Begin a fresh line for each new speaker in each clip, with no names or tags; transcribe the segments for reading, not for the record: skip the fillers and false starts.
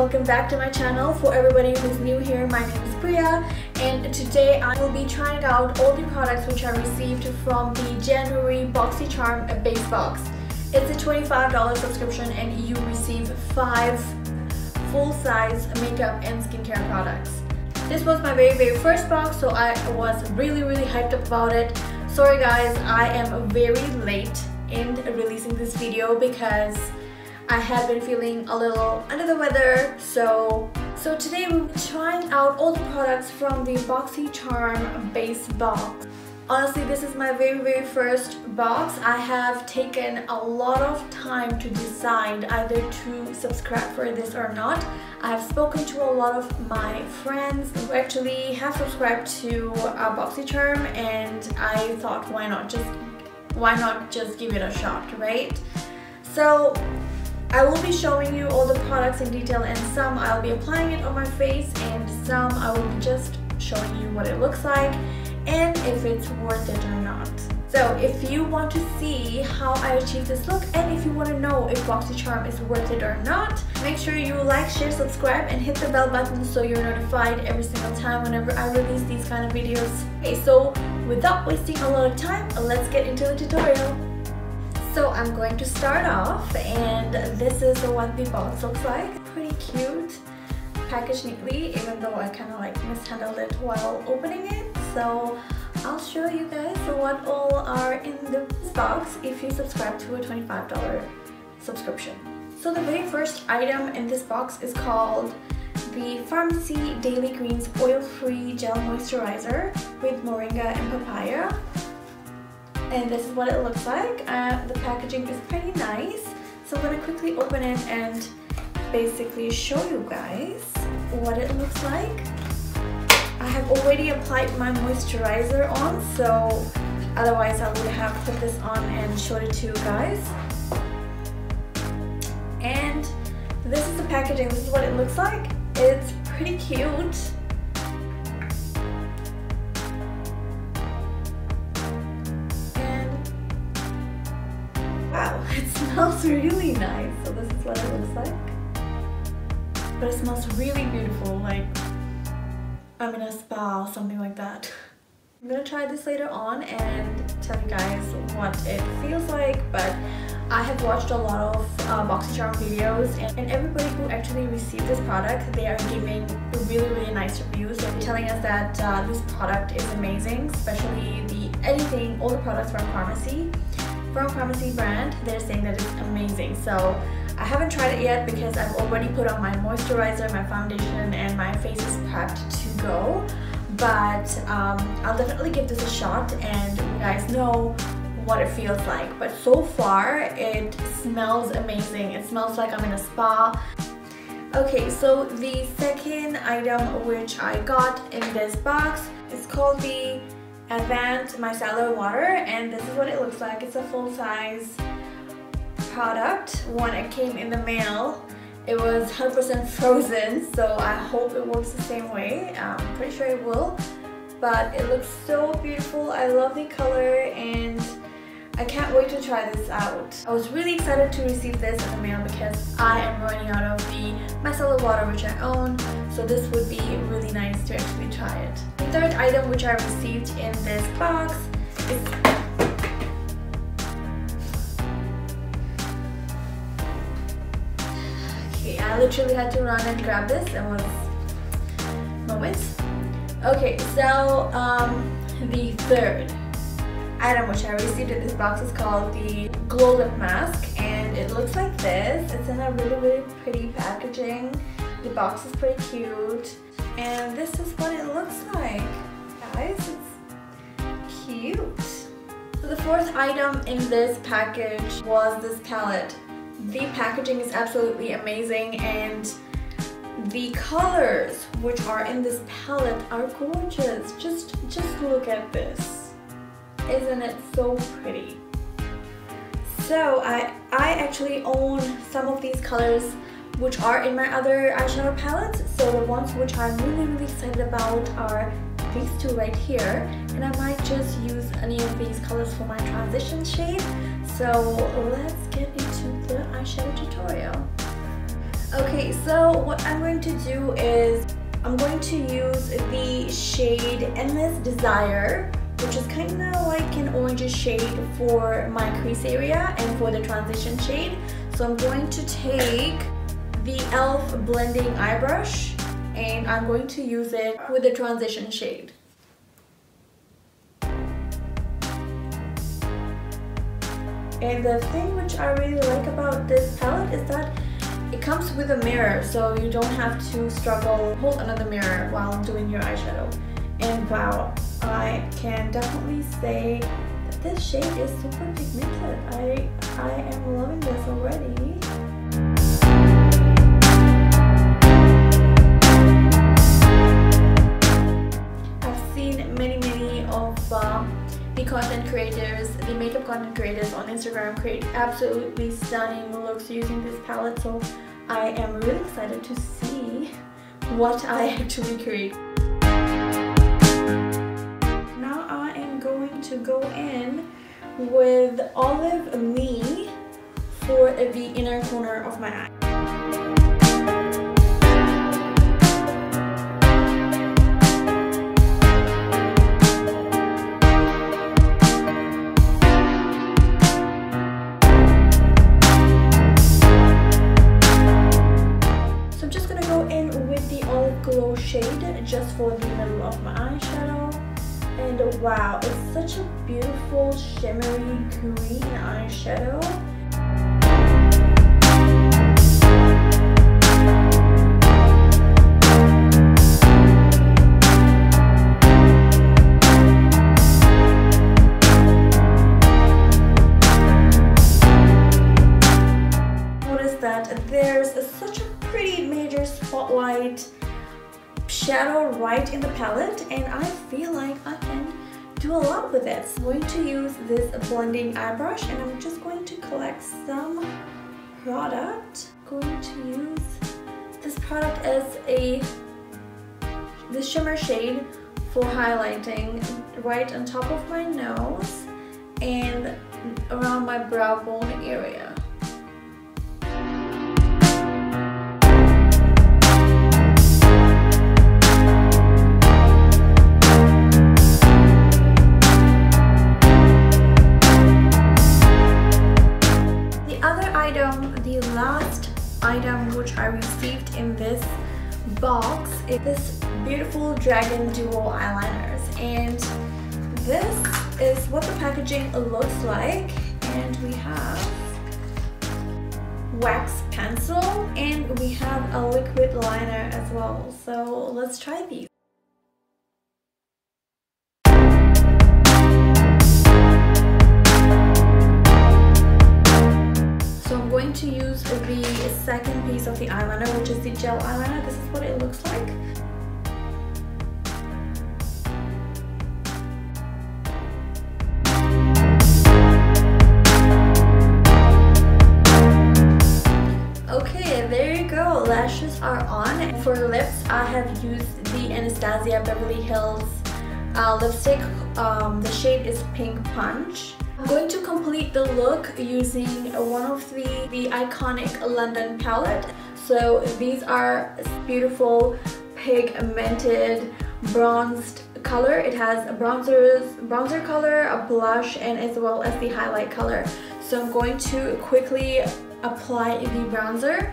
welcome back to my channel. For everybody who's new here, my name is Priya, and today I will be trying out all the products which I received from the January Boxy Charm base box. It's a $25 subscription and you receive 5 full-size makeup and skincare products. This was my very first box, so I was really hyped up about it. Sorry guys, I am very late in releasing this video because I have been feeling a little under the weather, so today we'll be trying out all the products from the Boxy Charm base box. Honestly, this is my very first box. I have taken a lot of time to decide either to subscribe for this or not. I have spoken to a lot of my friends who actually have subscribed to Boxy Charm, and I thought why not just give it a shot, right? So I will be showing you all the products in detail, and some I'll be applying it on my face and some I will be just showing you what it looks like and if it's worth it or not. So if you want to see how I achieve this look and if you want to know if Boxy Charm is worth it or not, make sure you like, share, subscribe and hit the bell button so you're notified every single time whenever I release these kind of videos. Okay, so without wasting a lot of time, let's get into the tutorial. So I'm going to start off, and this is what the box looks like. Pretty cute, packaged neatly, even though I kind of like mishandled it while opening it. So I'll show you guys what all are in this box if you subscribe to a $25 subscription. So the very first item in this box is called the Pharmacy Daily Greens Oil-Free Gel Moisturizer with Moringa and Papaya. And this is what it looks like. The packaging is pretty nice. So I'm going to quickly open it and basically show you guys what it looks like. I have already applied my moisturizer on, so otherwise I would have put this on and showed it to you guys. And this is the packaging. This is what it looks like. It's pretty cute. Wow, it smells really nice. So this is what it looks like. But it smells really beautiful, like I'm in a spa or something like that. I'm gonna try this later on and tell you guys what it feels like, but I have watched a lot of Boxy Charm videos, and everybody who actually received this product, they are giving really nice reviews. They're telling us that this product is amazing, especially all the products from Pharmacy brand. They're saying that it's amazing. So I haven't tried it yet because I've already put on my moisturizer, my foundation, and my face is prepped to go. But I'll definitely give this a shot and you guys know what it feels like. But so far it smells amazing. It smells like I'm in a spa. Okay, so the second item which I got in this box is called the Advanced Micellar Water, and this is what it looks like. It's a full-size product. When it came in the mail, it was 100% frozen, so I hope it works the same way. I'm pretty sure it will, but it looks so beautiful. I love the color and I can't wait to try this out. I was really excited to receive this in the mail because I am running out of the micellar water which I own, so this would be really nice to actually try it. The third item which I received in this box is I literally had to run and grab this. It was moments. Okay, so the third item which I received in this box is called the Glow Lip Mask, and it looks like this. It's in a really pretty packaging. The box is pretty cute, and this is what it looks like. Guys, it's cute. So the fourth item in this package was this palette. The packaging is absolutely amazing, and the colors which are in this palette are gorgeous. Just look at this. Isn't it so pretty? So I actually own some of these colors which are in my other eyeshadow palettes. So the ones which I'm really excited about are these two right here, and I might just use any of these colors for my transition shade. So let's get into the eyeshadow tutorial. Okay, so what I'm going to do is I'm going to use the shade Endless Desire, which is kind of like an orange shade for my crease area and for the transition shade. So I'm going to take the e.l.f. blending eye brush and I'm going to use it with the transition shade. And the thing which I really like about this palette is that it comes with a mirror, so you don't have to struggle hold another mirror while doing your eyeshadow. And wow, I can definitely say that this shade is super pigmented. I am loving this already. I've seen many of the content creators, the makeup content creators on Instagram create absolutely stunning looks using this palette, so I am really excited to see what I actually create. Now I am going to go in with Olive Me for the inner corner of my eye. Glow shade just for the middle of my eyeshadow, and wow, it's such a beautiful shimmery green eyeshadow. Notice that there's such a pretty major spotlight shadow right in the palette, and I feel like I can do a lot with it. I'm going to use this blending eye brush and I'm just going to collect some product. I'm going to use this product as this shimmer shade for highlighting right on top of my nose and around my brow bone area. The last item which I received in this box is this beautiful Dragon Duo eyeliners, and this is what the packaging looks like. And we have wax pencil and we have a liquid liner as well, so let's try these. To use the second piece of the eyeliner, which is the gel eyeliner. This is what it looks like. Okay, there you go. Lashes are on. And for lips, I have used the Anastasia Beverly Hills lipstick. The shade is Pink Punch. I'm going to complete the look using one of the iconic London palette. So these are beautiful pigmented bronzed color. It has a bronzer color, a blush, and as well as the highlight color. So I'm going to quickly apply the bronzer.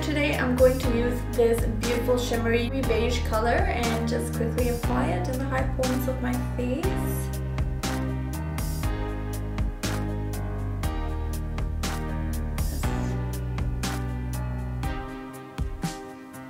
Today I'm going to use this beautiful shimmery beige color and just quickly apply it in the high points of my face.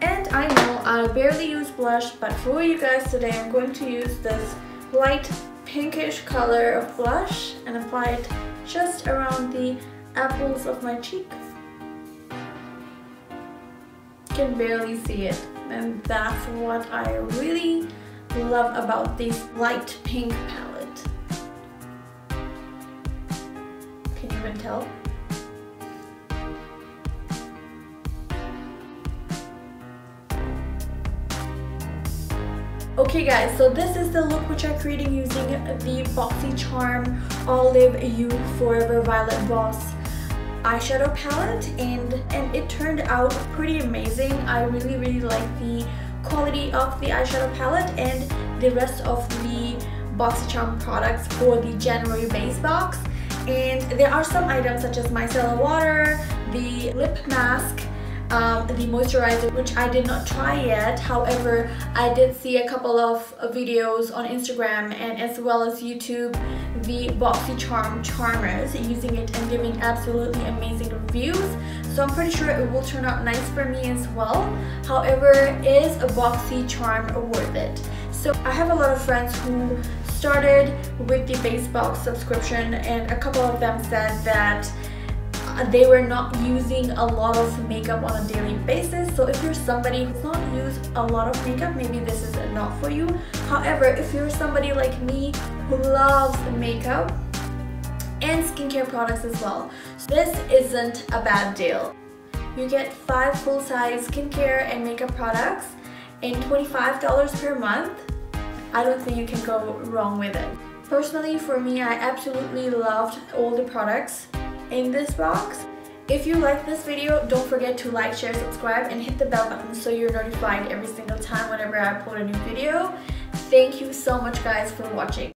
And I know I barely use blush, but for you guys today I'm going to use this light pinkish color of blush and apply it just around the apples of my cheek. can barely see it, and that's what I really love about this light pink palette. Can you even tell? Okay guys, so this is the look which I'm creating using the Boxy Charm Olive You Forever Violet Boss eyeshadow palette, and it turned out pretty amazing. I really like the quality of the eyeshadow palette and the rest of the Boxy Charm products for the January base box. And there are some items such as micellar water, the lip mask, the moisturizer, which I did not try yet. However, I did see a couple of videos on Instagram and as well as YouTube, the Boxy Charm charmers using it and giving absolutely amazing reviews. So I'm pretty sure it will turn out nice for me as well. However, is a Boxy Charm worth it? So I have a lot of friends who started with the base box subscription, and a couple of them said that they were not using a lot of makeup on a daily basis. So if you're somebody who's not used a lot of makeup, maybe this is not for you. However, if you're somebody like me who loves makeup and skincare products as well, so this isn't a bad deal. You get 5 full-size skincare and makeup products and $25 per month. I don't think you can go wrong with it. Personally, for me, I absolutely loved all the products in this box. If you like this video, don't forget to like, share, subscribe, and hit the bell button so you're notified every single time whenever I upload a new video. Thank you so much guys for watching.